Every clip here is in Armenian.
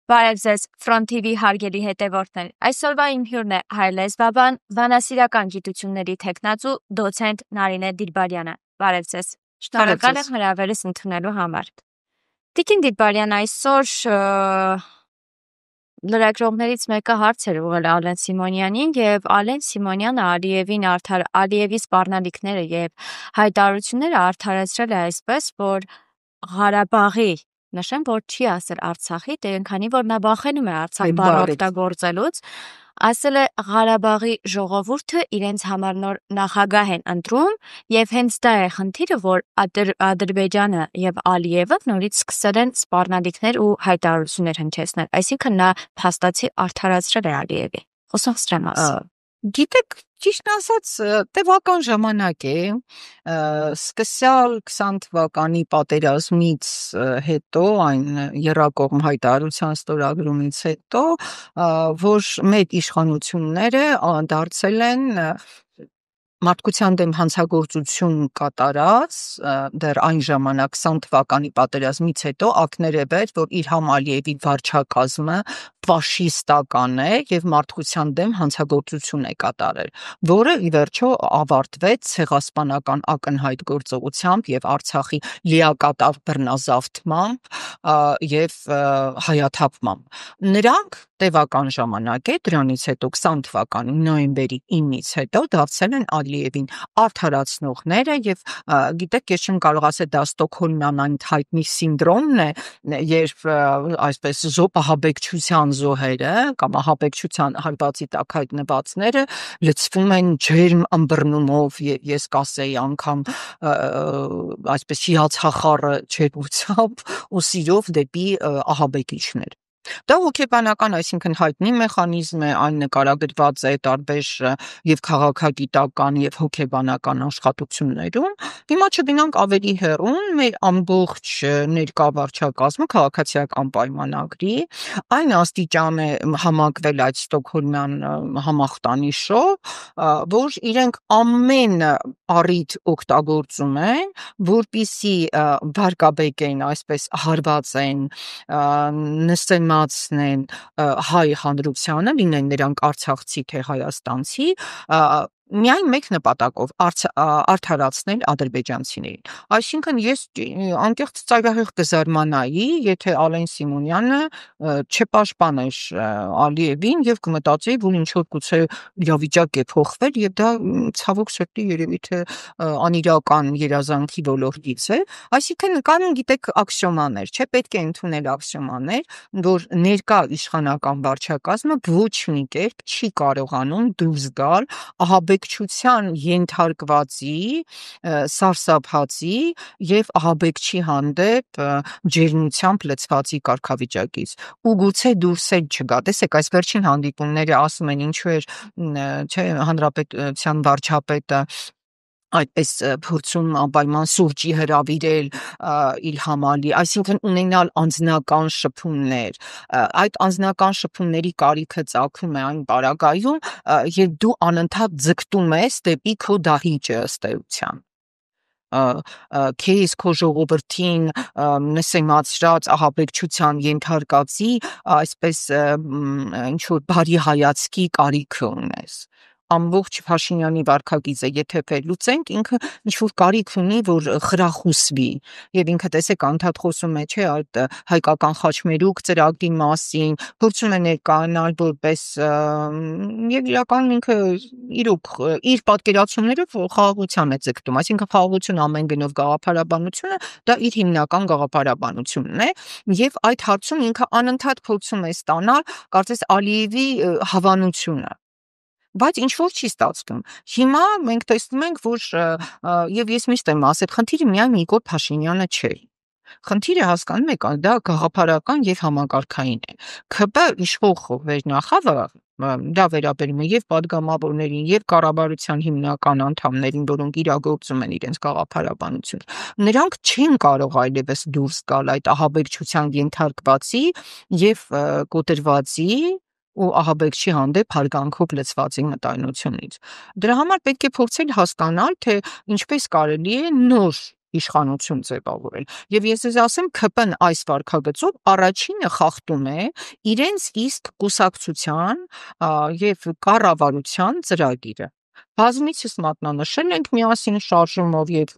Բարև ձեզ, Front TV հարգելի հետևորդներ։ Այսօրվա իմ հյուրն է հայ լեզվաբան, բանասիրական գիտությունների թեկնածու դոցենտ Նարինե Դիլբարյանը։ Բարև ձեզ։ Շնորհակալ եմ հրավերս ընդունելու համար։ Տիկին Դիլբարյան, այսօր լրագրողներից մեկը հարց էր ուղղել Ալեն Սիմոնյանին եւ Ալեն Սիմոնյանը Ալիևի սպառնալիքները եւ հայտարարությունները արդարացրել է այսպես, որ Ղարաբաղի նշեմ, որ չի ասել Արցախի, քանի որ նա վախենում է Արցախ բառը օգտագործելուց, ասել է Ղարաբաղի ժողովուրդը իրենց համար նոր նախագահ են ընտրում եւ հենց դա է խնդիրը, որ Ադրբեջանը եւ Ալիևը նորից սկսել են սպառնալիքներ ու հայտարարություններ հնչեցնել, այսինքն նա փաստացի արդարացրել է Ալիևի։ Խոսող սրամաս։ Գիտեք, ճիշտ ասած, տևական ժամանակ է, սկսյալ 20 թվականի պատերազմից հետո, այն եռակողմ հայտարարության ստորագրումից հետո, որ մեր իշխանությունները դարձել են մարդկության դեմ հանցագործություն կատարած, դեռ այն ժամանակ 20 թվականի պատերազմից հետո ակներ է բեր, որ Իլհամ Ալիևի վարչակազմը ֆաշիստական է եւ մարդկության դեմ հանցագործություն է կատարել, որը ի վերջո ավարտվեց ցեղասպանական ակնհայտ գործողությամբ եւ Արցախի լիակատար բռնազավթմամբ եւ հայաթափմամբ։ Նրանք տևական ժամանակ է, դրանից հետո 20 թվականի նոյեմբերի 9-ից հետո դարձել են Ալիևին արդարացնողները եւ գիտեք, ես չեմ կարող ասել դա ստոկհոլմյան այն հայտնի սինդրոմն է, երբ այսպես ահաբեկչության զոհերը կամ ահաբեկչության հարվածի տակ հայտնվածները լցվում են ջերմ ըմբռնումով, ես կասեի անգամ այսպես հիացախառը ջերմությամբ ու սիրով դեպի ահաբեկիչներ։ Դա հոգեբանական, այսինքն հայտնի մեխանիզմ է, այն նկարագրված է տարբեր եւ քաղաքագիտական եւ հոգեբանական աշխատություններում։ Հիմա չգնանք ավելի հեռուն, մեր ամբողջ ներկա վարչակազմը քաղաքացիական պայմանագրի այն աստիճան է համակվել այդ ստոկհոլմյան համախտանիշով, որ իրենք ամեն առիթ օգտագործում են, որպիսի վարկաբեկեն, այսպես հարվածեն, նսեմացնեն հայ հանրությանը, լինեն նրանք արցախցի թե հայաստանցի, միայն մեկ նպատակով արդարացնել ադրբեջանցիներին։ Այսինքն ես անկեղծ ծայրահեղ կզարմանայի, եթե Ալեն Սիմոնյանը չպաշտպաներ Ալիևին եւ կմտածեի, որ ինչ որ գուցե իրավիճակ է փոխվել եւ դա ցավոք սրտի երևի թե անիրական երազանքի ոլորտից է։ Այսինքն կան, գիտեք, աքսիոմաներ, չէ՞, պետք է ընդունել աքսիոմաներ, որ ներկա իշխանական վարչակազմը ոչ մի կերպ չի կարողանում դուրս գալ ահաբեկչության ենթարկվածի, սարսափածի եւ ահաբեկչի հանդեպ ջերմությամբ լցվածի կարգավիճակից։ Ու գուցե դուրս էլ չգա։ Տեսեք, այս վերջին հանդիպումները ասում են ինչու էր, չէ, հանրապետության վարչապետը այդպես փորձում անպայման սուրճի հրավիրել Իլհամ Ալի, այսինքն ունենալ անձնական շփումներ։ Այդ անձնական շփումների կարիքը ծագում է այն պարագայում, երբ դու անընդհատ ձգտում ես դեպի քո դահիճը ըստ էության։ Քեզ քո ժողովրդին նսեմացրած ահաբեկչության ենթարկածի այսպես ինչ որ բարի հայացքի կարիքը ունես։ Ամբողջ Փաշինյանի վարքագիծը եթե վերլուծենք, ինքը ինչ-որ կարիք ունի, որ խրախուսվի, եւ ինքը տեսեք անդադ խոսում է, չէ, այդ հայկական խաչմերուկ ծրագրի մասին, փորձում է ներկայանալ որպես եւ իրականում ինքը իրոք իր պատկերացումներով խաղաղության է ձգտում, այսինքն խաղաղություն ամեն գնով գաղափարաբանությունը, դա իր հիմնական գաղափարաբանությունն է, եւ այդ հարցում ինքը անընդհատ փորձում է ստանալ, կարծես Ալիևի հավանությունը։ Բայց ինչ որ չի ստացվում։ Հիմա մենք տեսնում ենք, որ եւ ես միշտ եմ ասել, խնդիրը միայն Նիկոլ Փաշինյանը չէ։ Խնդիրը հասկանում եք, դա գաղափարական եւ համակարգային է։ ՔՊ իշխող վերնախավը դա վերաբերում է եւ падգամավորներին, եւ կառավարության հիմնական անդամներին, որոնք իրագործում են իրենց գաղափարաբանությունը։ Նրանք չեն կարող այլևս դուրս գալ այդ ահաբեկչության ենթարկվածի եւ կոտրվածի ու ահաբեկչի հանդեպ հարգանքով լցվածի մտայնությունից։ Դրա համար պետք է փորձել հասկանալ, թե ինչպես կարելի է նոր իշխանություն ձևավորել։ Եվ ես ձեզ ասեմ, ՔՊ-ն այս վարքագծով առաջինը խախտում է իրենց իսկ կուսակցության եւ կառավարության ծրագիրը։ Բազմիցս մատնանշել ենք միասին շարժումով եւ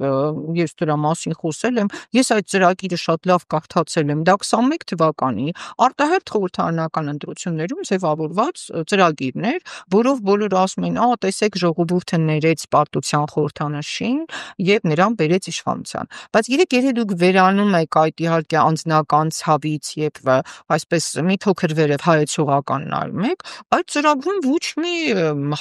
ես դրա մասին խոսել եմ, ես այդ ծրագիրը շատ լավ կարդացել եմ, դա 21 թվականի արտահերթ խորհրդարանական ընտրություններում ձևավորված ծրագիրն էր, որով բոլորը ասում են, տեսեք ժողովուրդը ներեց պարտության խորհրդանշին եւ նրան բերեց իշխանության։ Բայց երեք դուք վերանում եք այդ իհարկե անձնական ցավից եւ այսպես մի փոքր վերև հայեցողական նայում եք, այդ ծրագրում ոչ մի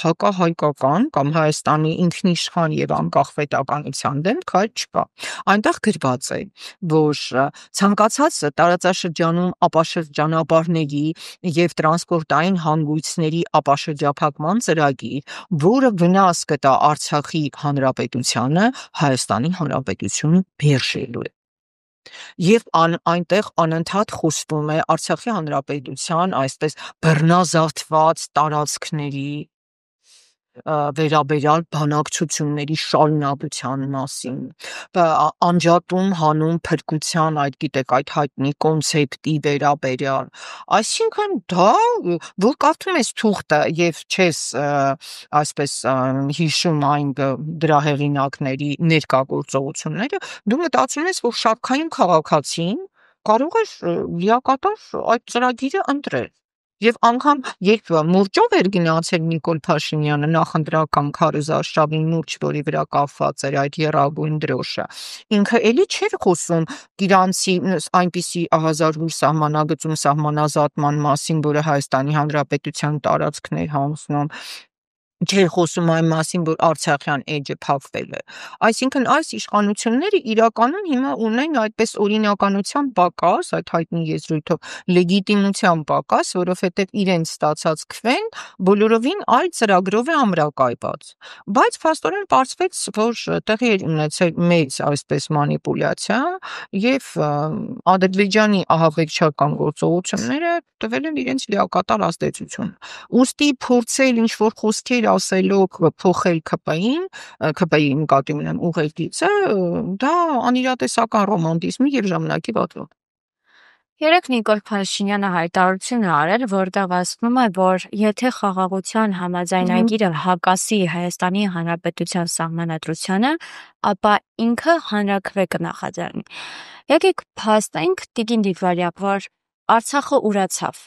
հակահայկական կամ Հայաստանի ինքնիշխան եւ անկախ պետականության դեմ քայլ չկա։ Այնտեղ գրված է, որ ցանկացած տարածաշրջանում ապաշրջանաբարների եւ տրանսպորտային հանգույցների ապաշրջափակման ծրագիր, որը վնաս կտա Արցախի հանրապետությանը, Հայաստանի հանրապետությունը մերժելու է։ Եվ այնտեղ անընդհատ խոսվում է Արցախի հանրապետության այսպես բռնազավթված տարածքների վերաբերյալ բանակցությունների շարունակության մասին, անջատում հանում փրկության գիտեք այդ հայտնի կոնցեպտի վերաբերյալ, այսինքն դա որ կարդում ես թուղթը եւ չես այսպես հիշում այն դրա հեղինակների ներկայացությունները, դու մտածում ես, որ շարքային քաղաքացին կարող է լիակատար այդ ծրագիրը ընտրել։ Եվ անգամ երբ մուրճով էր գնացել Նիկոլ Փաշինյանը նախընտրական քարոզարշավի մուրճ, որի վրա կապված էր այդ եռագույն դրոշը, ինքը էլի չէր խոսում իրանցի այնպիսի ահազարդուր սահմանագծում սահմանազատման մասին, որը Հայաստանի Հանրապետության տարածքներ հանձնում, չէր խոսում այն մասին, որ Արցախյան էջը փակվել է։ Այսինքն այս իշխանությունները իրականում հիմա ունեն այդպես օրինականության պակաս, այդ հայտնի եզրույթով լեգիտիմության պակաս, որովհետև իրենց ստացած քվեն բոլորովին այլ ծրագրով է ամրակայված։ Բայց փաստորեն պարզվեց, որ տեղի էր ունեցել մեծ այսպես մանիպուլյացիա եւ Ադրբեջանի ահաբեկչական գործողությունները տվել են իրենց լիակատար ազդեցություն։ Ուստի փորձել ինչ որ խոսքեր ասելով փոխել ՔՊ-ի նկատի ունեմ ուղեկիցը, դա անիրատեսական ռոմանտիզմի եւ ժամանակի վատվոտ։ Երեք Նիկոլ Փաշինյանը հայտարարություն է արել, որտեղ ասվում է, որ եթե խաղաղության համաձայնագիրը հակասի Հայաստանի Հանրապետության սահմանադրությանը, ապա ինքը հանրաքվե կնախաձեռնի։ Եկեք փաստենք Տիկին Դիվարյապ, որ Արցախը ուրացավ։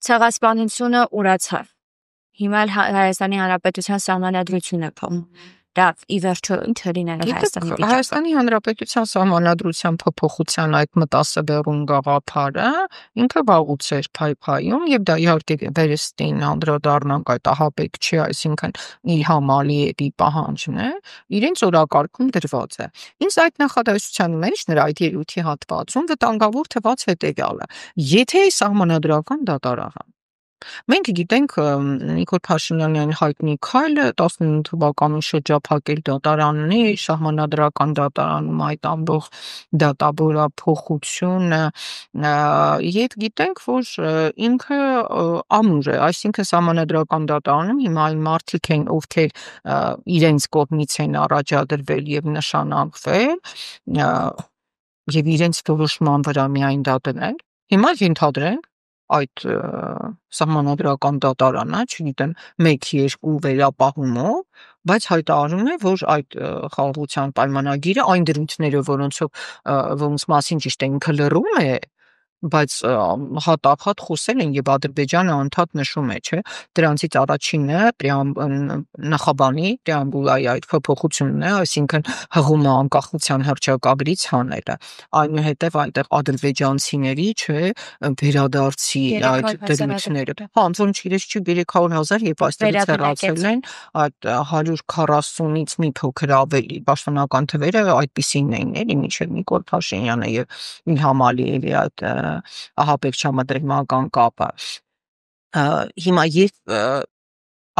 Ցեղասպանությունը ուրացավ։ Հիմա Հայաստանի Հանրապետության սահմանադրություն է փոխում։ Դա ի վերջո ինչ լինել է Հայաստանի վիճակը։ Հայաստանի Հանրապետության սահմանադրության փոփոխության այդ մտասեբեռուն գաղափարը ինքը վաղուց էր փայփայում եւ դա իհարկե վերստին անդրադառնանք այդ ահաբեկչի, այսինքն Իլհամ Ալիևի պահանջն է, իրենց օրակարգում դրված է։ Ինձ այդ նախադասության մեջ նրա այդ ելույթի հատվածում վտանգավոր թվաց հետեւյալը. եթե սահմանադրական դատարանը մենք գիտենք Նիկոլ Փաշինյանի հայտնի քայլը 19 թվականին շրջափակել դատարանն է, սահմանադրական դատարանում այդ ամբողջ դատավորափոխությունը եւ գիտենք, որ ինքը ամուր է, այսինքն սահմանադրական դատարանում հիմա այն մարդիկ են, ովքեր իրենց կողմից են առաջադրվել եւ նշանակվել եւ իրենց որոշման վրա միայն դա դնել։ Հիմա ենթադրենք այդ սահմանադրական դատարանը, չգիտեմ, 1-2 վերապահումով, բայց հայտարարում է, որ այդ խաղաղության պայմանագիրը այն դրույթները, որոնց մասին ճիշտ է ինքը լռում է, բայց հատապատ խոսել են եւ Ադրբեջանը անդադ նշում է, չէ, դրանցից առաջինը նախաբանի պրեամբուլայի այդ փոփոխությունն է, այսինքն հղումը անկախության հռչակագրից հանելը, այնուհետև այնտեղ ադրբեջանցիների, չէ, վերադարձի այդ դրույթները, ոնց իրենց չի 300,000 եւ այստեղից հեռացել են այդ 140-ից մի փոքր ավելի պաշտոնական թվերը այդպիսին էին, էլի մինչեւ Նիկոլ Փաշինյանը եւ Իլհամ Ալիևի այդ ահաբեկչամտրական կապը։ Հիմա երբ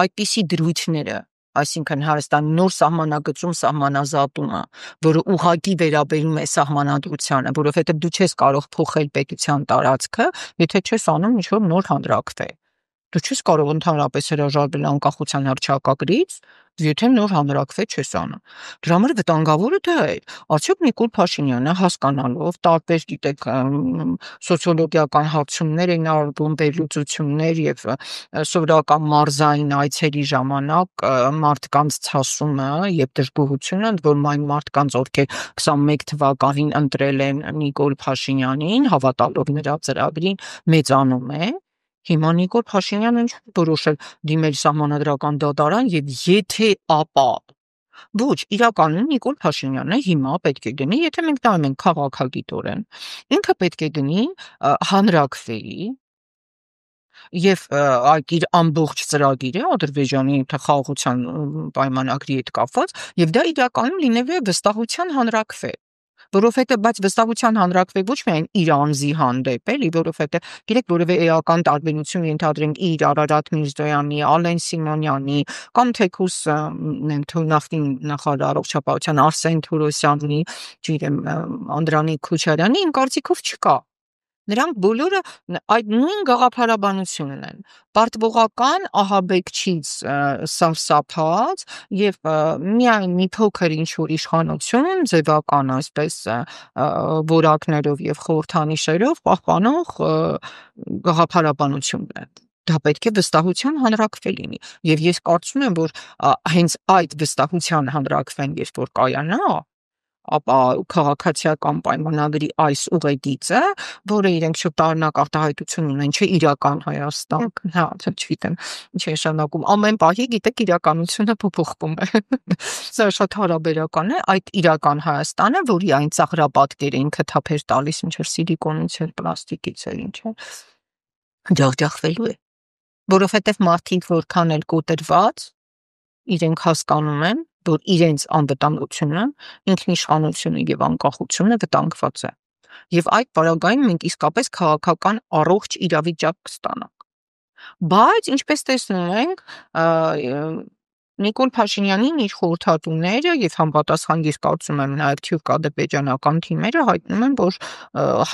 այդպիսի դրույթները, այսինքն Հայաստանի նոր սահմանագծում սահմանազատումը, որը ուղղակի վերաբերում է սահմանադրությանը, որովհետև դու չես կարող փոխել պետության տարածքը, եթե չես անում ինչ-որ նոր հանրաքվե։ Դու չես կարող ընդհանրապես հրաժարվել անկախության հռչակագրից, եթե նոր հանրաքվե չես անում։ Դրա համար վտանգավորը դա է։ Արդյոք Նիկոլ Փաշինյանը հասկանալով տարբեր, գիտեք, սոցիոլոգիական հարցումներ են արվում, վերլուծություններ եւ սովորական մարզային այցերի ժամանակ մարդկանց ցասումը եւ դժգոհությունը, որ այն մարդկանց, ովքեր 21 թվականին ընտրել են Նիկոլ Փաշինյանին, հավատալով նրա ծրագրին, մեծանում է։ Հիմա Նիկոլ Փաշինյանը ինչ որոշել դիմել սահմանադրական դատարան եւ եթե ապա ոչ, իրականում Նիկոլ Փաշինյանը հիմա պետք է գնի, եթե մենք նայում ենք քաղաքագիտորեն, ինքը պետք է գնի հանրաքվեի եւ այդ իր ամբողջ ծրագիրը Ադրբեջանի խաղաղության պայմանագրի հետ կապված եւ դա իրականում լինելու է վստահության հանրաքվե, որովհետեւ բայց վստահության հանրաքվե ոչ միայն իր անձի հանդեպ էլի, որովհետեւ գիտեք որևէ էական տարբերություն ենթադրենք իր Արարատ Միրզոյանի, Ալեն Սիմոնյանի կամ թեկուս նախկին նախարար առողջապահության Արսեն Թորոսյանի, չգիտեմ, Անդրանիկ Քոչարյանի իմ կարծիքով չկա։ Նրանք բոլորը այդ նույն գաղափարաբանությունն են, պարտվողական ահաբեկչից սարսափած եւ միայն մի փոքր ինչ-որ իշխանություն ձևական այսպես որակներով եւ խորհրդանիշերով պահպանող գաղափարաբանությունն է։ Դա պետք է վստահության հանրաքվե լինի եւ ես կարծում եմ, որ հենց այդ վստահության հանրաքվեն երբ որ կայանա, ապա քաղաքացիական պայմանագրի այս ուղեդիցը, որը իրենք շտարնակ արտահայտություն ունեն, չէ իրական Հայաստան, հա, չգիտեմ, ինչ է նշանակում, ամեն պահի գիտեք իրականությունը փոփոխվում է։ Սա շատ հարաբերական է, այդ իրական Հայաստանը, որի այն ծաղրապատկերը ինքը թափեր տալիս, ինչ որ սիլիկոնից էր, պլաստիկից էր, ինչ է, ջախջախվելու է, որովհետև մարդիկ որքան էլ կոտրված, իրենք հասկանում են, որ իրենց անվտանգությունը, ինքնիշխանությունը եւ անկախությունը վտանգված է։ Եվ այդ պարագային մենք իսկապես քաղաքական առողջ իրավիճակ կստանանք։ Բայց ինչպես տեսնում ենք, Նիկոլ Փաշինյանին իր խորհրդատուները եւ համապատասխան ես կարծում եմ նաեւ թուրք-ադրբեջանական թիմերը հայտնում են, որ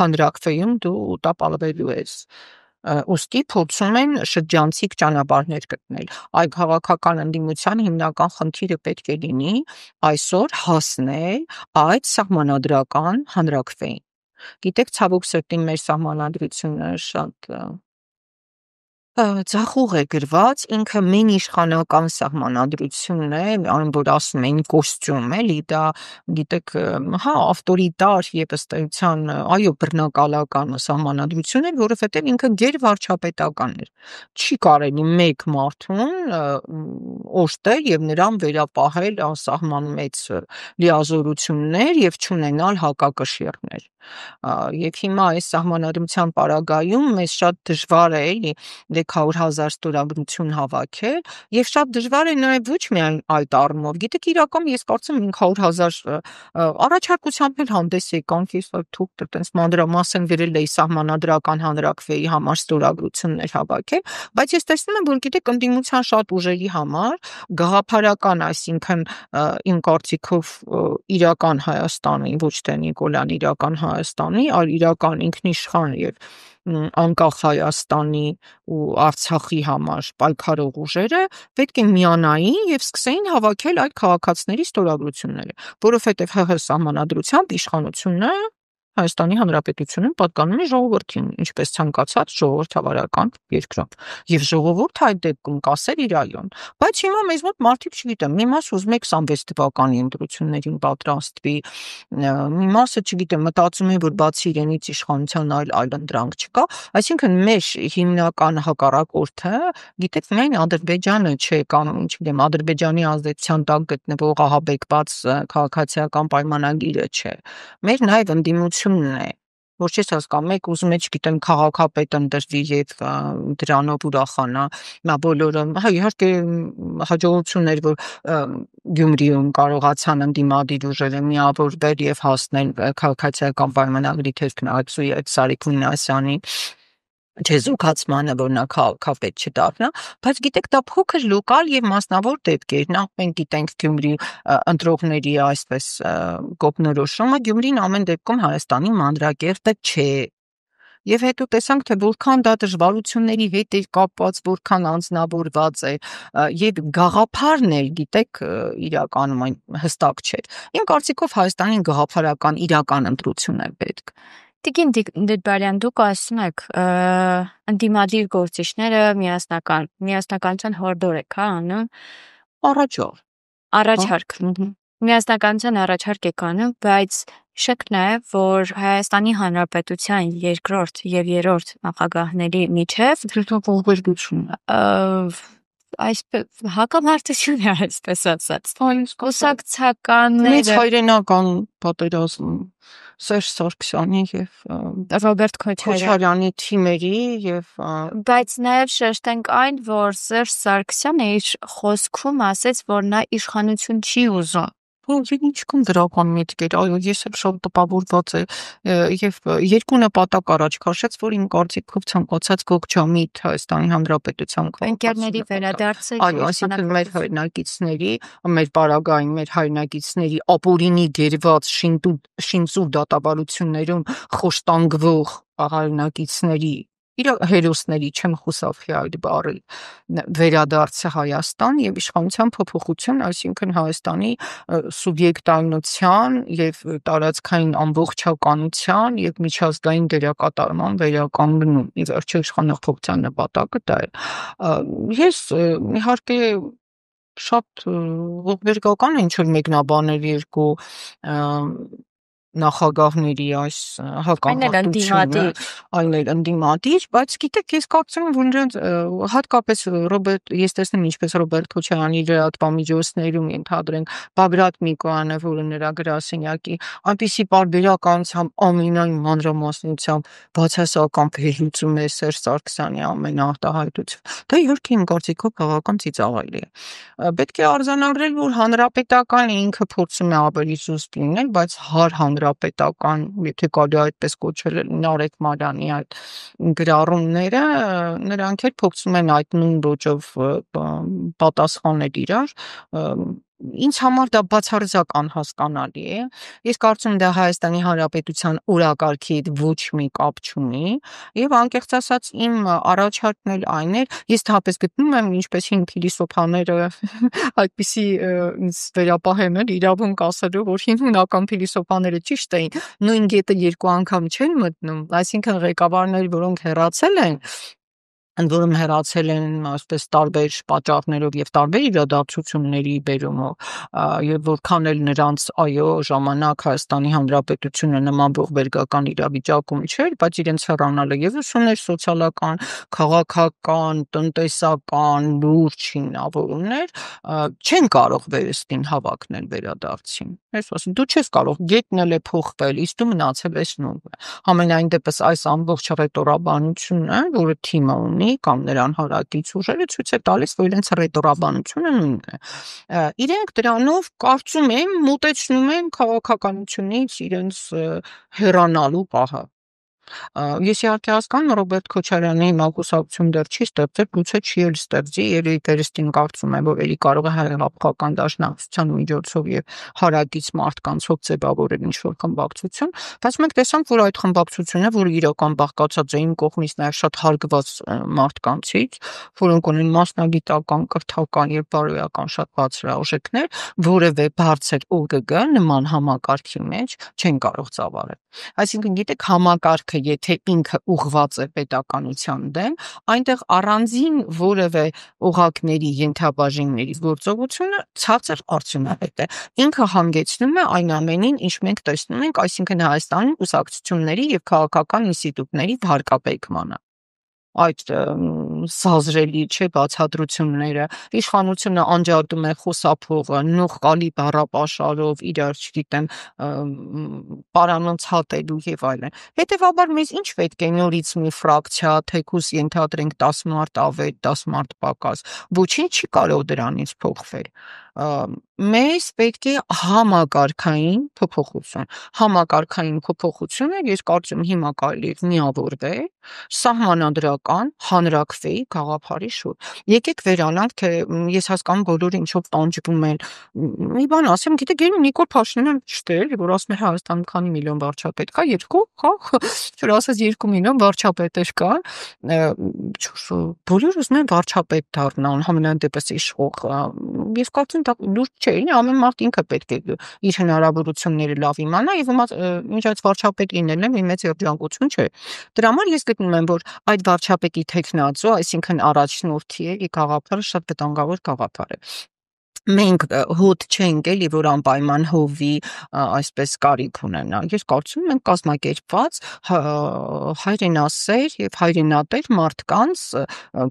հանրաքվեում դու տապալվելու ես։ Ուստի փորձում են շրջանցիկ ճանապարհներ գտնել։ Այ քաղաքական ընդդիմության հիմնական խնդիրը պետք է լինի այսօր հասնել այդ սահմանադրական հանրաքվեին։ Գիտեք, ցավոք սրտի մեր սահմանադրությունը շատ ձախուղ է գրված, ինքը մեն իշխանական սահմանադրությունն է, այն որ ասում են կոստյում էլի, դա գիտեք, հա, ավտորիտար եւ ըստ էության, այո, բռնակալական սահմանադրություն է, որովհետեւ ինքը գերվարչապետական էր։ Չի կարելի մեկ մարդուն օժտել եւ նրան վերապահել անսահման մեծ լիազորություններ եւ չունենալ հակակշիռներ։ Եվ հիմա այս սահմանադրության պարագայում մեզ շատ դժվար է էլի 100,000 ստորագրություն հավաքել եւ շատ դժվար է նաեւ ոչ միայն այդ առումով։ Գիտեք, իրական ես կարծում եմ 500,000 առաջարկությամբ էլ հանդես եկանք, ես թուղթ այտենց մանրամասն գրել էի սահմանադրական հանրաքվեի համար ստորագրություններ հավաքել, բայց ես տեսնում եմ, որ գիտեք, ընդդիմության շատ ուժերի համար գաղափարական, այսինքն իմ կարծիքով իրական Հայաստանի, ոչ թե Նիկոլյան իրական Հայաստանի, այլ իրական ինքնիշխան եւ անկախ Հայաստանի ու Արցախի համար պայքարող ուժերը պետք է միանային եւ սկսեին հավաքել այդ քաղաքացիների ստորագրությունները, որովհետեւ ՀՀ սահմանադրությամբ իշխանությունը Հայաստանի Հանրապետությունում պատկանում է ժողովրդին, ինչպես ցանկացած ժողովրդավարական երկրում։ Եվ ժողովուրդը այդ դեպքում կասեր իր այոն։ Բայց հիմա մեզ մոտ մարդիկ, չգիտեմ, մի մաս ուզում է 26 թվականի ընտրություններին պատրաստվի, մի մասը, չգիտեմ, մտածում է, որ բացի իրենից իշխանության այլ ընտրանք չկա, այսինքն մեր հիմնական հակառակորդը, գիտեք, միայն Ադրբեջանը չէ կամ, չգիտեմ, Ադրբեջանի ազդեցության տակ գտնվող ահաբեկված քաղաքացիական պայմանագիրը չէ։ Մեր նաև ընդդիմությունն է, որ չես հասկանում, մեկ ուզում է, չգիտեմ, քաղաքապետ ընտրվի եւ դրանով ուրախանա, նա բոլորը, հա, իհարկե հաջողություններ, որ Գյումրիում կարողացան ընդդիմադիր ուժերը միավորվել եւ հասնել քաղաքացիական պայմանագրի թերքնածուի այդ Սարիկ Մինասյանի չեզոքացմանը, որ նա քաղաքապետ չդառնա, բայց գիտեք, դա փոքր լոկալ եւ մասնավոր դեպքեր։ Նախ մենք գիտենք Գյումրի ընտրողների այսպես կողմնորոշումը, Գյումրին ամեն դեպքում Հայաստանի մանրակերտը չէ։ Եվ հետո տեսանք, թե որքան դա դժվարությունների հետ էր կապված, որքան անձնավորված է, եւ գաղափարն էլ, գիտեք, իրականում այն հստակ չէր։ Իմ կարծիքով Հայաստանին գաղափարական իրական ընտրություն է պետք։ Տիկին Դիդբարյան, դուք ասում եք ընդդիմադիր գործիչները միասնականության հորդոր եք, հա, անում։ Առաջարկ։ Միասնականության առաջարկ եք անում, բայց հիշեք նաև, որ Հայաստանի Հանրապետության երկրորդ եւ երրորդ նախագահների միջև այսպես հակամարտություն է, այսպես ասած։ Կուսակցականները Մեծ հայրենական պատերազմ Սերժ Սարգսյանի եւ Ռոբերտ Քոչարյանի թիմերի եւ բայց նաև շեշտենք այն, որ Սերժ Սարգսյանը իր խոսքում ասեց, որ նա իշխանություն չի ուզում։ Ինչքան դրական միտքեր, այո, ես էլ շատ տպավորված եւ երկու նպատակ առաջ քաշեց, որ իմ կարծիքով ցանկացած գողջամիտ Հայաստանի Հանրապետության ընկերների վերադարձը, այո, այսինքն մեր հայրենակիցների, մեր պարագային մեր հայրենակիցների ապօրինի գերված շինծու դատավարություններում խոշտանգվող հայրենակիցների իր հերոսների չեմ խոսափի այդ բառի վերադարձը Հայաստան եւ իշխանության փոփոխություն, այսինքն Հայաստանի սուբյեկտայնության եւ տարածքային ամբողջականության եւ միջազգային դերակատարման վերականգնում։ Ի վերջո իշխանապողության նպատակը դա է։ Ես իհարկե շատ ողբերգական է ինչ որ մեկնաբանել երկու նախագահների այս հակամարտությունը, այն էլ ընդդիմադիր, բայց գիտեք, ես կարծում եմ, որ նրանց հատկապես ես տեսնում ինչպես Ռոբերտ Քոչարյանի լրատվամիջոցներում ենթադրենք Բագրատ Միկոյանը, որը նրա գրասենյակի այնպիսի պարբերականությամբ ամենայն մանրամասնությամբ բացասական վերլուծում է Սերժ Սարգսյանի ամեն արտահայտություն։ Դա իհարկե իմ կարծիքով բավական ծիծաղելի է։ Պետք է արձանագրել, որ հանրապետականը ինքը փորձում է ավելի զուսպ լինել, բայց հանրապետական, եթե կարելի այդպես կոչել, Նարեկ Մարյանի այդ գրառումները նրանք էլ փորձում են այդ նույն ոճով պատասխանել իրար։ Ինձ համար դա բացարձակ անհասկանալի է։ Ես կարծում եմ դա Հայաստանի Հանրապետության օրակարգի հետ ոչ մի կապ չունի եւ անկեղծ ասած իմ առաջարկն էլ այն էր, ես թափես գտնում եմ ինչպես հին փիլիսոփաները այդպիսի ինձ վերապահեն էլ իրավունք ասելու, որ հինական փիլիսոփաները ճիշտ էին, նույն գետը երկու անգամ չեն մտնում, այսինքն ղեկավարներ, որոնք հեռացել են, ընդ որում հեռացել են այսպես տարբեր պատճառներով եւ տարբեր իրադարձությունների բերումով եւ որքան էլ նրանց այո ժամանակ Հայաստանի Հանրապետությունը նման ողբերգական իրավիճակում չէր, բայց իրենց հեռանալը եւս ուներ սոցիալական, քաղաքական, տնտեսական լուրջ հիմնավորումներ, չեն կարող վերստին հավակնել վերադարձին։ Ես ասում, դու չես կարող, գետն էլ է փոխվել, իսկ դու մնացել ես նույնը։ Համենայն դեպս այս ամբողջ ռետորաբանությունը, որը թիմը ունի կամ նրան հարակից ուժերը ցույց է տալիս, որ իրենց ռետորաբանությունը նույնն է։ Իրենք դրանով կարծում եմ մոտեցնում են քաղաքականությունից իրենց հեռանալու պահը։ Ես իհարկե հասկանում Ռոբերտ Քոչարյանի մակուսակցություն դեռ չի ստեղծել, գուցե չի էլ ստեղծի, երևի վերստին կարծում եմ, որ էլի կարող է հայրենապահական դաշնակցության միջոցով եւ հարակից մարդկանցով ձևավորել ինչ-որ խմբակցություն, բայց մենք տեսանք, որ այդ խմբակցությունը, որը իրական բաղկացած է իմ կողմից նաեւ շատ հարգված մարդկանցից, որոնք ունեն մասնագիտական, կրթական եւ բարոյական շատ բարձր արժեքներ, որևէ բարձր ՕԳԳ նման համակարգի մեջ չեն կարող ծավալել։ Այսինքն գիտեք համակարգը եթե ինքը ուղղված է պետականության դեմ, այնտեղ առանձին որևէ օղակների ենթաբաժինների գործողությունը ցածր արդյունավետ է։ Ինքը հանգեցնում է այն ամենին, ինչ մենք տեսնում ենք, այսինքն Հայաստանի կուսակցությունների եւ քաղաքական ինստիտուտների վարկաբեկմանը։ Այդ սազրելի չէ բացատրությունները, իշխանությունը անջատում է խոսափողը, նողկալի բառապաշարով իրար չգիտեմ պարանոց հատելու եւ այլն։ Հետևաբար մեզ ինչ պետք է նորից մի ֆրակցիա, թեկուզ ենթադրենք 10 մարդ ավետ, 10 մարդ պակաս, ոչինչ չի կարող դրանից փոխվել։ Մեզ պետք է համակարգային փոփոխություն։ Համակարգային փոփոխությունը ես կարծում հիմա կարելի է միավորվել սահմանադրական հանրաքվեի գաղափարի շուրջ։ Եկեք վերանանք, թե ես հասկանում բոլորը ինչով տանջվում են։ Մի բան ասեմ, գիտեք, գերում Նիկոլ Փաշինյանը չտել, որ ասում է Հայաստանում քանի միլիոն վարչապետ կա, 2, հա, որ ասած 2 միլիոն վարչապետեր կան, բոլորը ուզում են վարչապետ դառնան, համենայն դեպս իշխող։ Ես կարծում դա լուրջ չէ, ամեն մարդ ինքը պետք է իր հնարավորությունները լավ իմանա եւ միջած վարչապետ լինելն մի մեծ երջանկություն չէ։ Դրա համար ես գտնում եմ, որ այդ վարչապետի տեխնացու, այսինքն առաջնորդի է գաղափարը շատ վտանգավոր գաղափար է։ Մենք հոտ չենք էլի, որ անպայման հովի այսպես կարիք ունենա։ Ես կարծում եմ մենք կազմակերպված հայրենասեր եւ հայրենատեր մարդկանց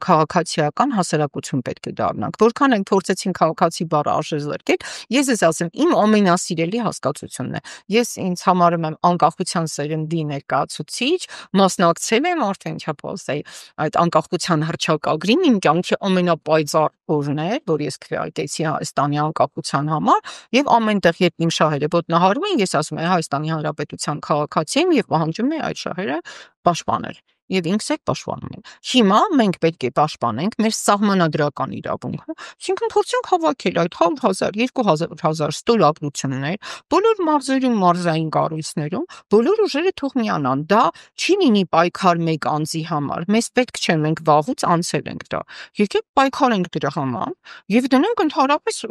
քաղաքացիական հասարակություն պետք է դառնանք։ Որքան ենք փորձեցին քաղաքացի բառը արժեզրկել, ես ես ասեմ, իմ ամենասիրելի հասկացությունն է։ Ես ինձ համարում եմ անկախության սերնդի ներկայացուցիչ, մասնակցել եմ արդեն չափազեի այդ անկախության հռչակագրին, իմ կյանքի ամենապայծառ օրն է, որ ես քվեարկեցի Հայաստանի անկախության համար եւ ամենտեղ երբ իմ շահերը ոտնահարում են, ես ասում եմ Հայաստանի Հանրապետության քաղաքացի եմ եւ պահանջում եմ այդ շահերը պաշտպանել։ Եվ ինքս էլ պաշտպանում եմ։ Հիմա մենք պետք է պաշտպանենք մեր սահմանադրական իրավունքը, այսինքն փորձենք հավաքել այդ 100,000, 2,000 ստորագրություններ, բոլոր մարզերում, մարզային կառույցներում, բոլոր ուժերը թող միանան։ Դա չի լինի պայքար մեկ անձի համար։ Մեզ պետք չէ, մենք վաղուց անցել ենք դա։ Եկեք պայքարենք դրա համար եւ դնենք ընդհանրապես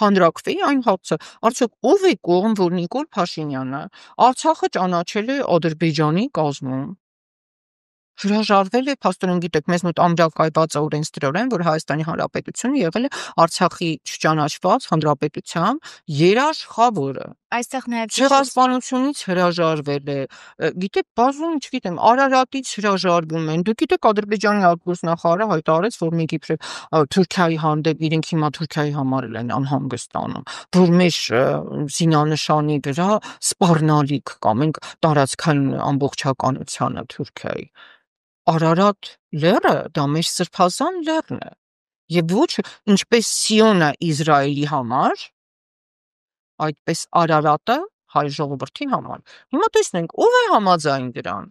հանրաքվեի այն հարցը։ Արդյոք ով է կողմ, որ Նիկոլ Փաշինյանը Արցախը ճանաչել է Ադրբեջանի կազմում։ Հրաժարվել է, փաստորեն գիտեք, մեզ մոտ ամրակայված է օրենսդրորեն, որ Հայաստանի Հանրապետությունը եղել է Արցախի չճանաչված հանրապետության երաշխավորը։ Այստեղ նաև Ցեղասպանությունից հրաժարվել է, գիտեք, բազում, չգիտեմ, Արարատից հրաժարվում են։ Դուք գիտեք, Ադրբեջանի արտգործնախարարը հայտարարեց, որ մենք իբրև Թուրքիայի հանդեպ իրենք հիմա Թուրքիայի համար են անհանգստանում, որ մեր զինանշանի վրա սպառնալիք կա, մենք տարածքային ամբողջականությանը Թուրքիայի։ Արարատ լեռը դա մեր սրբազան լեռն է եւ ոչ ինչպես Սիոնը Իսրայելի համար, այդպես Արարատը հայ ժողովրդի համար։ Հիմա տեսնենք ով է համաձայն դրան։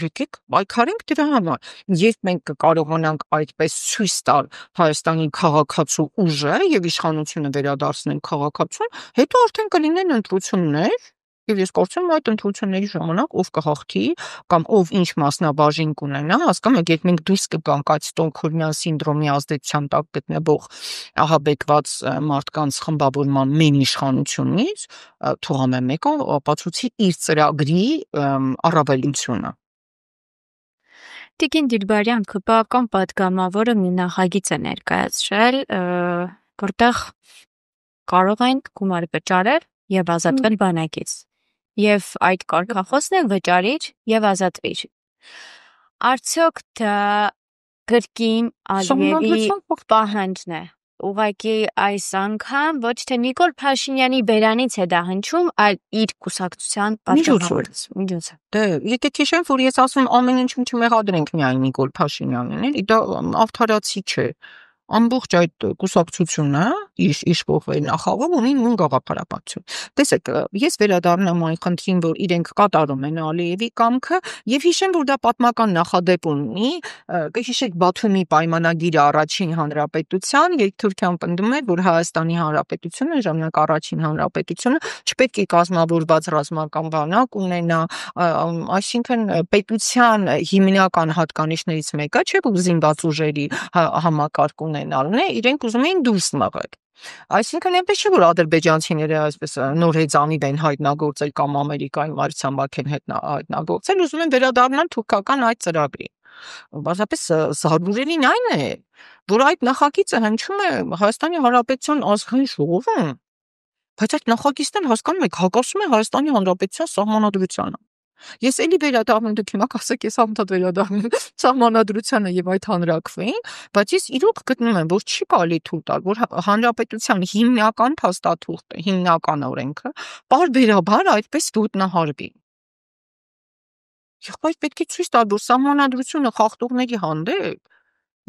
Եկեք պայքարենք դրա համար։ Երբ մենք կկարողանանք այդպես ցույց տալ Հայաստանի քաղաքացու ուժը եւ իշխանությունը վերադարձնենք քաղաքացուն, հետո արդեն կլինեն ընտրություններ։ Եվ ես կարծում եմ այդ ընտրությունների ժամանակ ով կհաղթի կամ ով ինչ մասնաբաժին կունենա, հասկանում եք, երբ մենք դուրս կգանք այդ Ստոկհոլմյան սինդրոմի ազդեցության տակ գտնվող ահաբեկված մարդկանց խմբավորման մեն իշխանությունից, թող ամեն մեկը ապացուցի իր ծրագրի առավելությունը։ Տիկին Դիլբարյան քպական պատգամավորը մի նախագիծ է ներկայացրել, որտեղ կարող ենք գումար վճարել եւ ազատվել բանակից։ Եվ այդ կարգախոսն է վճարիր եւ ազատվիր։ Արդյոք դա կրկին Ալիևի պահանջն է։ Ուղղակի այս անգամ ոչ թե Նիկոլ Փաշինյանի բերանից է դա հնչում, այլ իր կուսակցության միջոցով։ Դե, եկեք հիշենք, որ ես ասում եմ ամեն ինչում չմեղադրենք միայն Նիկոլ Փաշինյանին, էլի դա արդարացի չէ։ Ամբողջ այդ կուսակցությունը իշխող նախագահ ունի նույն գաղափարապատություն։ Տեսեք, ես վերադառնամ այն խնդրին, որ իրենք կատարում են Ալիևի կամքը եւ հիշեմ, որ դա պատմական նախադեպ ունի, կհիշեք Բաթումի պայմանագիրը առաջին հանրապետության, երբ Թուրքիան պնդում էր, որ Հայաստանի Հանրապետությունը, ժամանակ առաջին հանրապետությունը չպետք է կազմավորված ռազմական բանակ ունենա, այսինքն պետության հիմնական հատկանիշներից մեկը չէ, որ զինված ուժերի համակարգ ունենալն է, իրենք ուզում էին դուրս մղել։ Այսինքն այնպես չէ, որ ադրբեջանցիները այսպես նոր հեծանիվ են հայտնագործել կամ Ամերիկայի Մարիցամբակ են հայտնագործել, ուզում են վերադառնալ թուրքական այդ ծրագրին։ Բացապես զարհուրելին այն է, որ այդ նախագիծը հնչում է Հայաստանի Հանրապետության ազգային ժողովում, բայց այդ նախագիծն հասկանում եք հակասում է Հայաստանի Հանրապետության սահմանադրությանը։ Ես էլի վերադառնում, դուք հիմա կասեք, ես անդադ վերադառնում սահմանադրությանը եւ այդ հանրաքվեին, բայց ես իրոք գտնում եմ, որ չի կարելի թույլ տալ, որ հանրապետության հիմնական փաստաթուղթը, հիմնական օրենքը պարբերաբար այդպես ոտնահարվի։ Եղբայր պետք է ցույց տալ, որ սահմանադրությունը խախտողների հանդեպ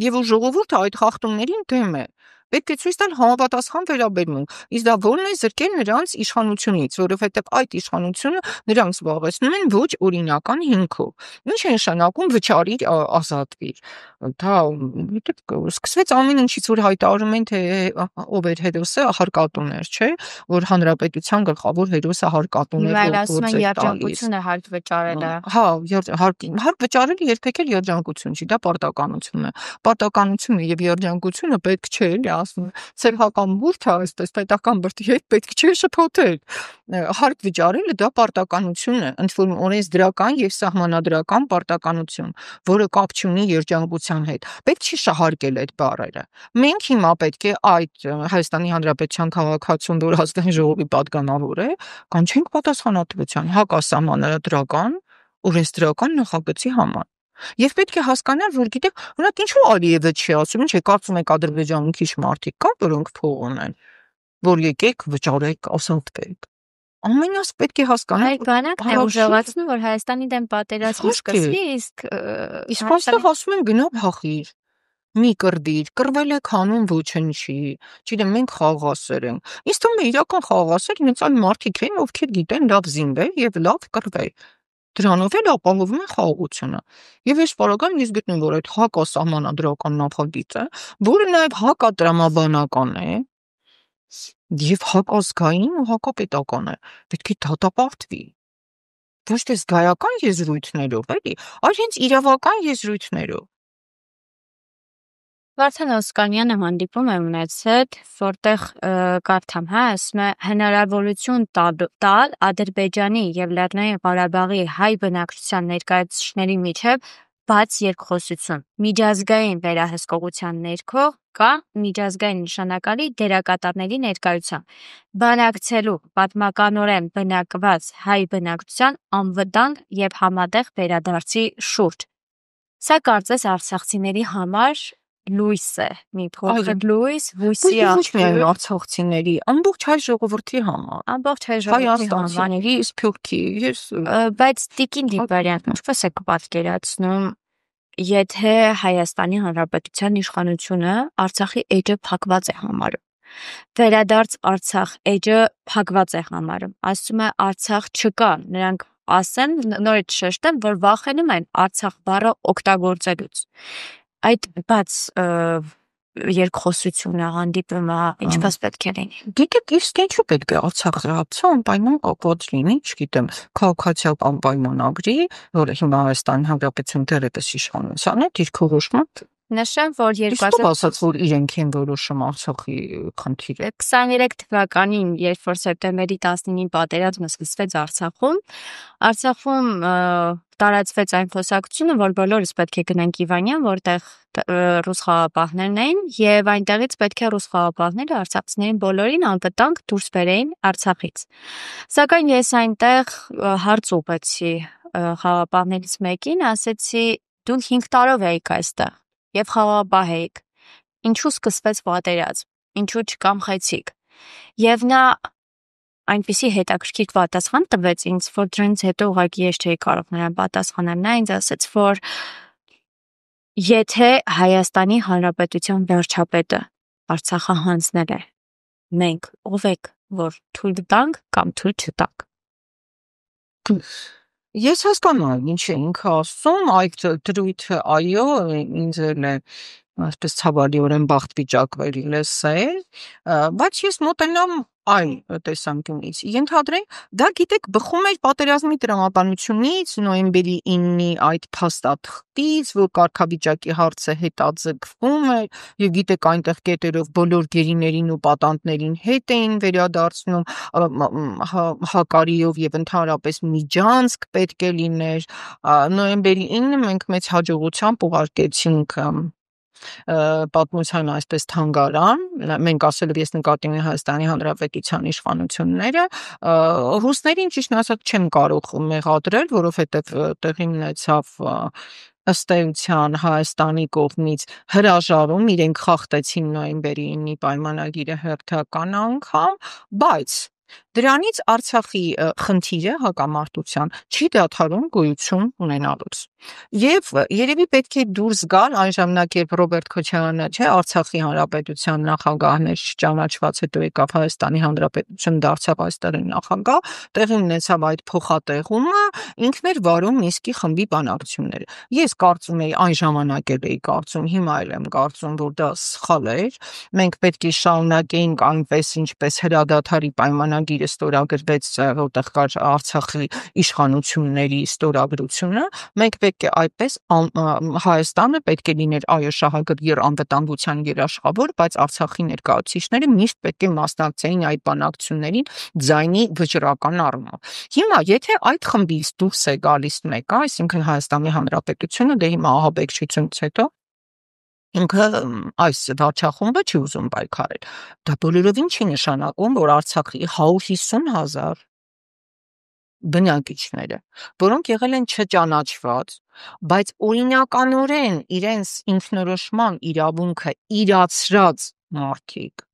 եւ որ ժողովուրդը այդ խախտումներին դեմ է։ պետք է ցույց տալ համապատասխան վերաբերմունք։ Իսկ դա որն է զրկել նրանց իշխանությունից, որովհետև այդ իշխանությունը նրանք զբաղեցնում են ոչ օրինական հիմքով։ Ինչ է նշանակում վճարիր ազատվիր։ Դա սկսվեց ամեն ինչից, որ հայտարարում են, թե ով էր հերոսը, հարկատուներ, չէ, որ հանրապետության գլխավոր հերոսը հարկատուներ Այլ ասում են երջանկությունը հարկ վճարելը։ Հա, հարկ վճարելը երբեք էլ երջանկություն չի, դա պարտականություն է։ Պարտականությունը եւ երջանկությունը պետք չէ, էլի ասում։ Սեփական բուրդը, այսպես պետական բրդի հետ պետք չէ շփոթել։ Հարկ վճարելը դա պարտականություն է, ընդ որում օրենսդրական եւ սահմանադրական պարտականություն, որը կապ չունի երջանկության հետ։ Պետք չի շահարկել այդ բառերը։ Մենք հիմա պետք է այդ Հայաստանի Հանրապետության քաղաքացուն, որ ազգային ժողովի պատգամավոր է, կանչենք պատասխանատվության հակասահմանադրական օրենսդրական նախագծի համար։ Եվ պետք է հասկանալ, որ գիտեք, օրինակ ինչու Ալիևը չի ասում, ինչ է կարծում եք Ադրբեջանում քիչ մարդիկ կա, որոնք փող ունեն, որ եկեք վճարեք, ազատվեք։ Ամենից պետք է հասկանալ, Այդ բանակն է ուժեղացնում, որ Հայաստանի դեմ պատերազմը սկսվի, իսկ այստեղ ասում են գնա փախիր։ Մի կրվիր, կրվել եք հանուն ոչնչի, չգիտեմ, մենք խաղաղասեր ենք։ Ինձ թվում է իրական խաղաղասեր ինձ այն մարդիկ են, ովքեր գիտեն լավ զինվել եւ լավ կրվել։ Դրանով էլ ապահովում են խաղաղությունը։ Եվ այս պարագայում ես գտնում, որ այդ հակասահմանադրական նախագիծը, որը նաև հակատրամաբանական է, եւ հակազգային ու հակապետական է, պետք է դատապարտվի։ Ոչ թե զգայական եզրույթներով, էլի, այլ հենց իրավական եզրույթներով։ Վարդան Օսկանյանը հանդիպում է ունեցել, որտեղ կարդամ, ասում է հնարավորություն տալ Ադրբեջանի եւ Լեռնային Ղարաբաղի հայ բնակչության ներկայացուցիչների միջև բաց երկխոսություն, միջազգային վերահսկողության ներքո կա միջազգային նշանակալի դերակատարների ներկայությամբ, բանակցելու պատմականորեն բնակված հայ բնակչության անվտանգ եւ համատեղ վերադարձի շուրջ։ Սա կարծես արցախցիների համար լույս է, մի փոքր լույս, հույսի ոչ միայն արցախցիների, ամբողջ հայ ժողովրդի համար, ամբողջ հայ ժողովրդի համար, հայաստանցիների, սփյուռքի, բայց Տիկին Դիպարյան, ինչպես եք պատկերացնում, եթե Հայաստանի Հանրապետության իշխանությունը Արցախի էջը փակված է համարում, վերադարձ Արցախ էջը փակված է համարում, ասում է Արցախ չկա, նրանք ասեն, նորից շեշտեմ, որ վախենում են Արցախ բառը օգտագործելուց։ Այդ բաց երկխոսությունը հանդիպումը ինչպես պետք է լինի։ Գիտեք, իսկ ինչու պետք է Արցախը անպայման կապված լինի, չգիտեմ, քաղաքացիական պայմանագրի, որը հիմա Հայաստանի Հանրապետություն դեռևս իշխանության է, դիրքորոշումը։ Նշեմ, որ 2000 ասաց, որ իրենք են որոշում Արցախի խնդիրը։ 23 թվականին, երբ որ սեպտեմբերի 19-ին պատերազմը սկսվեց Արցախում տարածվեց այն խոսակցությունը, որ բոլորս պետք է գնանք Իվանյան, որտեղ ռուս խաղապահներն էին, եւ այնտեղից պետք է ռուս խաղապահները արցախցիներին բոլորին անվտանգ դուրս բերեին Արցախից։ Սակայն ես այնտեղ հարց ուղղեցի խաղապահներից մեկին, ասեցի՝ դուք 5 տարով եք այստեղ եւ խաղապահ եք։ Ինչու սկսվեց պատերազմ, ինչու չկամխեցիք։ Եվ նա այնպիսի հետաքրքիր պատասխան տվեց ինձ, որ դրանից հետո ուղղակի ես չէի կարող նրան պատասխանել։ Նա ինձ ասաց, որ եթե Հայաստանի Հանրապետության վարչապետը Արցախը հանձնել է, մենք ով եք, որ թույլ տանք կամ թույլ չտանք։ Ես հասկանում եմ, ինչ է ինքը ասում, այդ դրույթը, այո, ինձ էլ է այսպես ցավալիորեն բախտ վիճակվել լսել, բայց ես մոտենամ այլ տեսանկյունից։ Ենթադրենք, դա գիտեք, բխում էր պատերազմի տրամաբանությունից, նոյեմբերի 9-ի այդ փաստաթղթից, որ կարգավիճակի հարցը հետաձգվում էր, եւ գիտեք, այնտեղ կետերով բոլոր գերիներին ու պատանդներին հետ էին վերադարձնում, հակարիով եւ ընդհանրապես միջանցք պետք է լիներ։ Նոյեմբերի 9-ը մենք մեծ հաջողությամբ ուղարկեցինք պատմության այսպես թանգարան, մենք ասելով ես նկատի ունեմ Հայաստանի Հանրապետության իշխանությունները, ռուսներին ճիշտ ասած չեմ կարող մեղադրել, որովհետև տեղի ունեցավ ըստ էության Հայաստանի կողմից հրաժարում, իրենք խախտեցին նոյեմբերի 9-ի պայմանագիրը հերթական անգամ, բայց Դրանից Արցախի խնդիրը հակամարտության չի դադարում գոյություն ունենալուց։ Եվ երևի պետք է դուրս գալ այն ժամանակ, երբ Ռոբերտ Քոչարյանը Արցախի հանրապետության նախագահն էր, չճանաչված, հետո եկավ Հայաստանի Հանրապետություն, դարձավ այստեղի նախագահ, տեղի ունեցավ այդ փոխատեղումը, ինքն էր վարում Մինսկի խմբի բանակցությունները։ Ես կարծում էի, այն ժամանակ էլ էի կարծում, հիմա էլ եմ կարծում, որ դա սխալ էր։ Մենք պետք է շարունակեինք այնպես, ինչպես հրադադարի պայմանագիրը ստորագրվեց, որտեղ կար Արցախի իշխանությունների ստորագրությունը, մենք պետք է այդպես Հայաստանը պետք է լիներ այո շահագրգիռ անվտանգության երաշխավոր, բայց Արցախի ներկայացուցիչները միշտ պետք է մասնակցեին այդ բանակցություններին ձայնի վճռական առումով։ Հիմա եթե այդ խմբից դուրս է գալիս մեկը, այսինքն Հայաստանի Հանրապետությունը, դե հիմա ահաբեկչությունից հետո ինքը այս վարչախումբը չի ուզում պայքարել։ Դա բոլորովին չի նշանակում, որ Արցախի 150,000 բնակիչները, որոնք եղել են չճանաչված, բայց օրինականորեն իրենց ինքնորոշման իրավունքը իրացրած մարդիկ,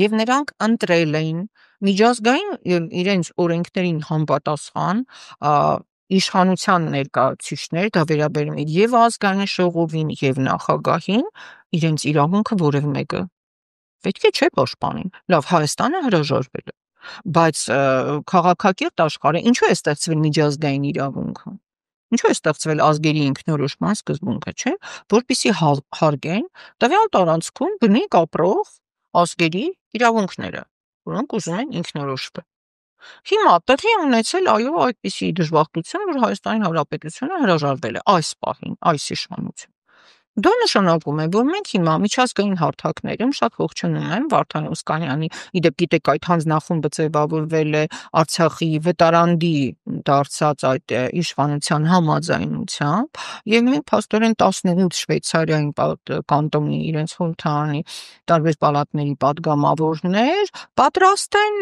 եւ նրանք ընտրել էին միջազգային իրենց օրենքներին համապատասխան իշխանության ներկայացուցիչներ, դա վերաբերում է եւ ազգային ժողովին եւ նախագահին, իրենց իրավունքը որևէ մեկը պետք է չէ պաշտպանին։ Լավ, Հայաստանը հրաժարվել է, բայց քաղաքակիրթ աշխարհը ինչու է ստեղծվել միջազգային իրավունքը։ Ինչու է ստեղծվել ազգերի ինքնորոշման սկզբունքը, չէ՞, որպեսզի հարգեն տվյալ տարածքում բնիկ ապրող ազգերի իրավունքները, որոնք ուզում են ինքնորոշվել։ Հիմա տեղի է ունեցել այո այդպիսի դժբախտություն, որ Հայաստանի Հանրապետությունը հրաժարվել է այս պահին, այս իշխանություն։ Դա նշանակում է, որ մենք հիմա միջազգային հարթակներում շատ ողջունում եմ Վարդան Օսկանյանի, իդեպ գիտեք այդ հանձնախումբը ձևավորվել է Արցախի վետարանդի դարձած այդ իշխանության համաձայնությամբ, եւ մենք փաստորեն 18 Շվեյցարիային կանտոնի իրենց խորհրդարանի տարբեր պալատների падգամավորներ պատրաստ են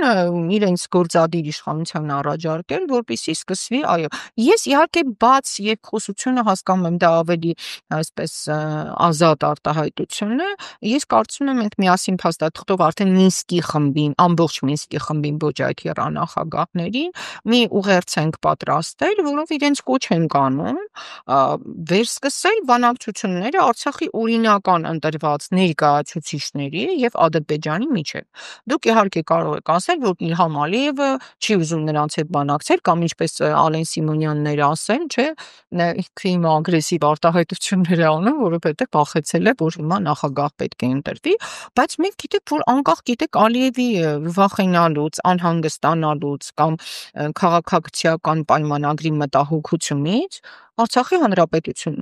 իրենց գործադիր իշխանության առաջարկել, որպեսզի սկսվի, այո, ես իհարկե բաց եւ խոսությունը հասկանում եմ, դա ավելի այսպես ազատ արտահայտություն է, ես կարծում եմ մենք միասին փաստաթղթով արդեն Մինսկի խմբին, ամբողջ Մինսկի խմբին, ոչ այդ երանախագահներին մի ուղերձ պատրաստել, որով իրենց կոչ են անում վերսկսել բանակցությունները Արցախի օրինական ընտրված ներկայացուցիչների եւ Ադրբեջանի միջեւ։ Դուք իհարկե կարող եք ասել, որ Իլհամ Ալիևը չի ուզում նրանց հետ բանակցել կամ ինչպես Ալեն Սիմոնյանն էր ասել, չէ, ինքը ագրեսիվ արտահայտություններ է անում, որովհետեւ վախեցել է, որ հիմա նախագահ պետք է ընտրվի, բայց մենք գիտենք, որ անկախ գիտեք Ալիևի վախենալուց, անհանգստանալուց կամ քաղաքակրթական պայմանագրի մտահոգությունից Արցախի հանրապետություն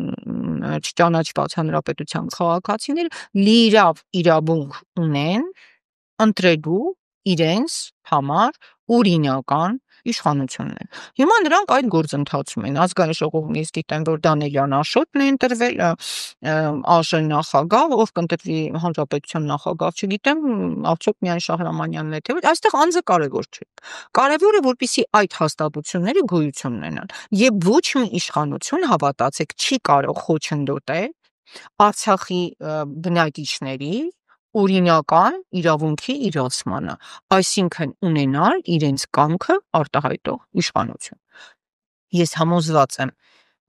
չճանաչված հանրապետության քաղաքացիներ լիիրավ իրավունք ունեն ընտրելու իրենց համար օրինական իշխանություններ։ Հիմա նրանք այդ գործընթացում են։ Ազգային ժողովում ես գիտեմ, որ Դանիելյան Աշոտն է ընտրվել ԱԺ նախագահ, ով կընտրվի հանրապետության նախագահ, չգիտեմ, արդյոք միայն Շահրամանյանն է թե ոչ, այստեղ անձը կարևոր չէ։ Կարևորը որպեսզի այդ հաստատությունները գոյություն ունենան։ Եվ ոչ մի իշխանություն, հավատացեք, չի կարող խոչընդոտել Արցախի բնակիչների օրինական իրավունքի իրացմանը, այսինքն ունենալ իրենց կամքը արտահայտող իշխանություն։ Ես համոզված եմ,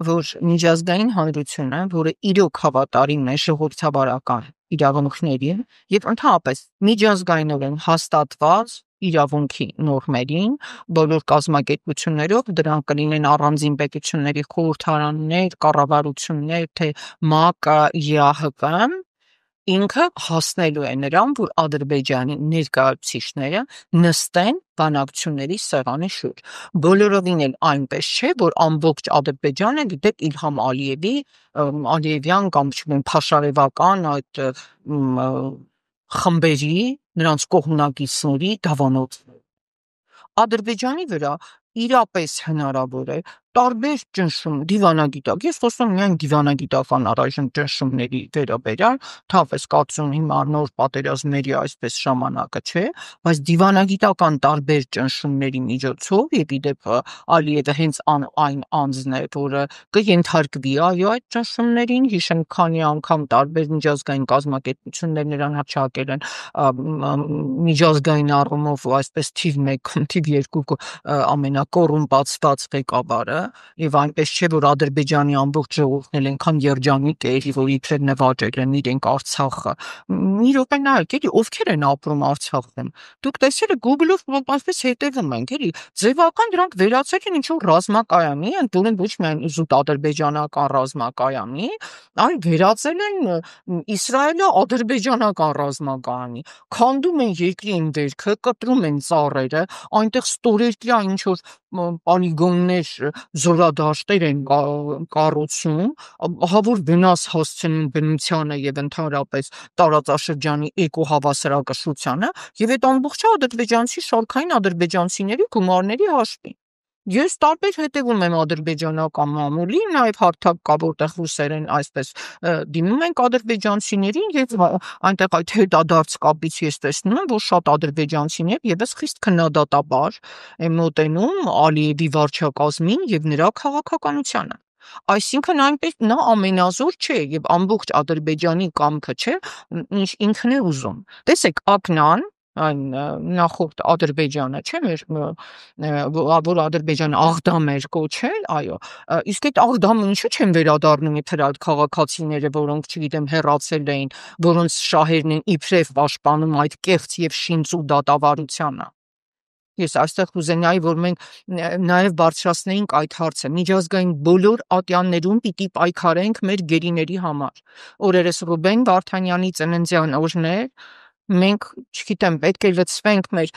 որ միջազգային հանրությունը, որը իրոք հավատարիմ է ժողովրդավարական իրավունքներին եւ ընդհանրապես միջազգայինորեն հաստատված իրավունքի նորմերին, բոլոր կազմակերպություններով, դրանք կլինեն առանձին պետությունների խորհրդարաններ, կառավարություններ, թե ՄԱԿ-ը, ԵԱՀԿ-ը, ինքը հասնելու է նրան, որ Ադրբեջանի ներկայացուցիչները նստեն բանակցությունների սեղանի շուրջ։ Բոլորովին էլ այնպես չէ, որ ամբողջ Ադրբեջանը, գիտեք, Իլհամ Ալիևի, Ալիևյան կամ չգիտեմ, Փաշարևական այդ խմբերի, նրանց կողմնակիցների դավանոց։ Ադրբեջանի վրա իրապես հնարավոր է տարբեր ճնշում, դիվանագիտակ, ես խոսում միայն դիվանագիտական առայժմ ճնշումների վերաբերյալ, թավես կացուն հիմա նոր պատերազմների այսպես ժամանակը չէ, բայց դիվանագիտական տարբեր ճնշումների միջոցով եւ իդեպ Ալիևը հենց այն անձն է, որը կենթարկվի այո այդ ճնշումներին, հիշենք քանի անգամ տարբեր միջազգային կազմակերպություններ նրան հռչակել են միջազգային առումով այսպես թիվ 1, թիվ 2 ամենակոռումպացված ղեկավարը եւ այնպես չէ որ Ադրբեջանի ամբողջ ժողովուրդն էլ այնքան երջանիկ էր որ իբր նվաճել են իրենք Արցախը մի րոպե նայեք էլի ովքեր են ապրում Արցախում դուք տեսել եք Google-ով այսպես հետևում ենք էլի ձևական դրանք վերածել են ինչ-որ ռազմակայանի ընդունում ոչ միայն զուտ ադրբեջանական ռազմակայանի այլ վերածել են իսրայելո-ադրբեջանական ռազմակայանի քանդում են երկրի ընդերքը կտրում են ծառերը այնտեղ ստորերկրյա ինչ-որ պոլիգոններ, զորադաշտեր են կառուցում, ահավոր վնաս հասցնում բնությանը եւ ընդհանրապես տարածաշրջանի էկոհավասարակշռությանը եւ այդ ամբողջը ադրբեջանցի շարքային ադրբեջանցիների գումարների հաշվին։ Ես տարբեր հետևում եմ ադրբեջանական մամուլի, նաև հարթակ կա, որտեղ ռուսերեն այսպես դիմում ենք ադրբեջանցիներին եւ այնտեղ այդ հետադարձ կապից ես տեսնում եմ, որ շատ ադրբեջանցիներ եւս խիստ քննադատաբար են մոտենում Ալիևի վարչակազմին եւ նրա քաղաքականությանը։ Այսինքն այնպես նա ամենազոր չէ եւ ամբողջ Ադրբեջանի կամքը չէ, ինչ ինքն է ուզում։ Տեսեք, Ակնան այն նախորդ Ադրբեջանը չէ մեր որ Ադրբեջանը Աղդամ էր կոչել, այո, իսկ այդ Աղդամը ինչու չեն վերադառնում իբր այդ քաղաքացիները, որոնք չգիտեմ հեռացել էին, որոնց շահերն են իբրև պաշտպանում այդ կեղծ եւ շինծու դատավարությանը։ Ես այստեղ կուզենայի, որ մենք նաև բարձրացնեինք այդ հարցը։ Միջազգային բոլոր ատյաններում պիտի պայքարենք մեր գերիների համար։ Օրերս Ռուբեն Վարդանյանի ծննդյան օրն է, մենք, չգիտեմ, պետք է լցվենք մեր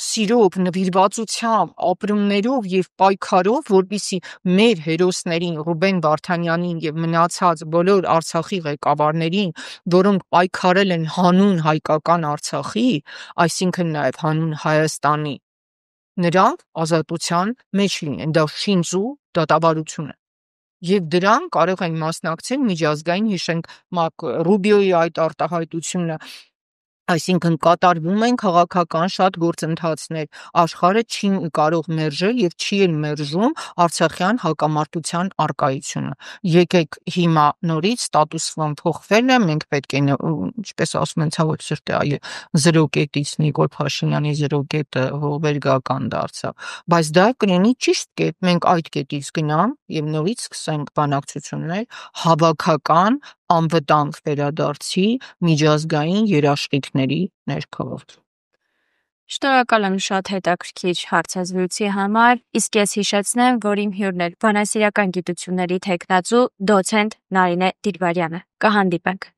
սիրով, նվիրվածությամբ, ապրումներով եւ պայքարով, որպեսզի մեր հերոսներին Ռուբեն Վարդանյանին եւ մնացած բոլոր Արցախի ղեկավարներին, որոնք պայքարել են հանուն հայկական Արցախի, այսինքն նաեւ հանուն Հայաստանի, նրանք ազատության մեջ լինեն, դա շինծու դատավարություն է։ Եվ դրան կարող են մասնակցել միջազգային, հիշենք Մարկ Ռուբիոյի այդ արտահայտությունը, այսինքն կատարվում են քաղաքական շատ գործընթացներ, աշխարհը չի կարող մերժել եւ չի էլ մերժում արցախյան հակամարտության արկայությունը։ Եկեք հիմա նորից ստատուս կվոն փոխվել է, մենք պետք է, ինչպես ասում են, ցավոք սրտի, այո, 0 կետից Նիկոլ Փաշինյանի 0 կետը հողվերգական դարձավ, բայց դա կլինի ճիշտ կետ, մենք այդ կետից գնանք եւ նորից սկսենք բանակցություններ հավաքական անվտանգ վերադարձի միջազգային երաշխիքների ներքո։ Շնորհակալ եմ շատ հետաքրքիր հարցազրույցի համար, իսկ ես հիշեցնեմ, որ իմ հյուրն էր բանասիրական գիտությունների թեկնածու դոցենտ Նարինե Դիլբարյանը։ Կհանդիպենք։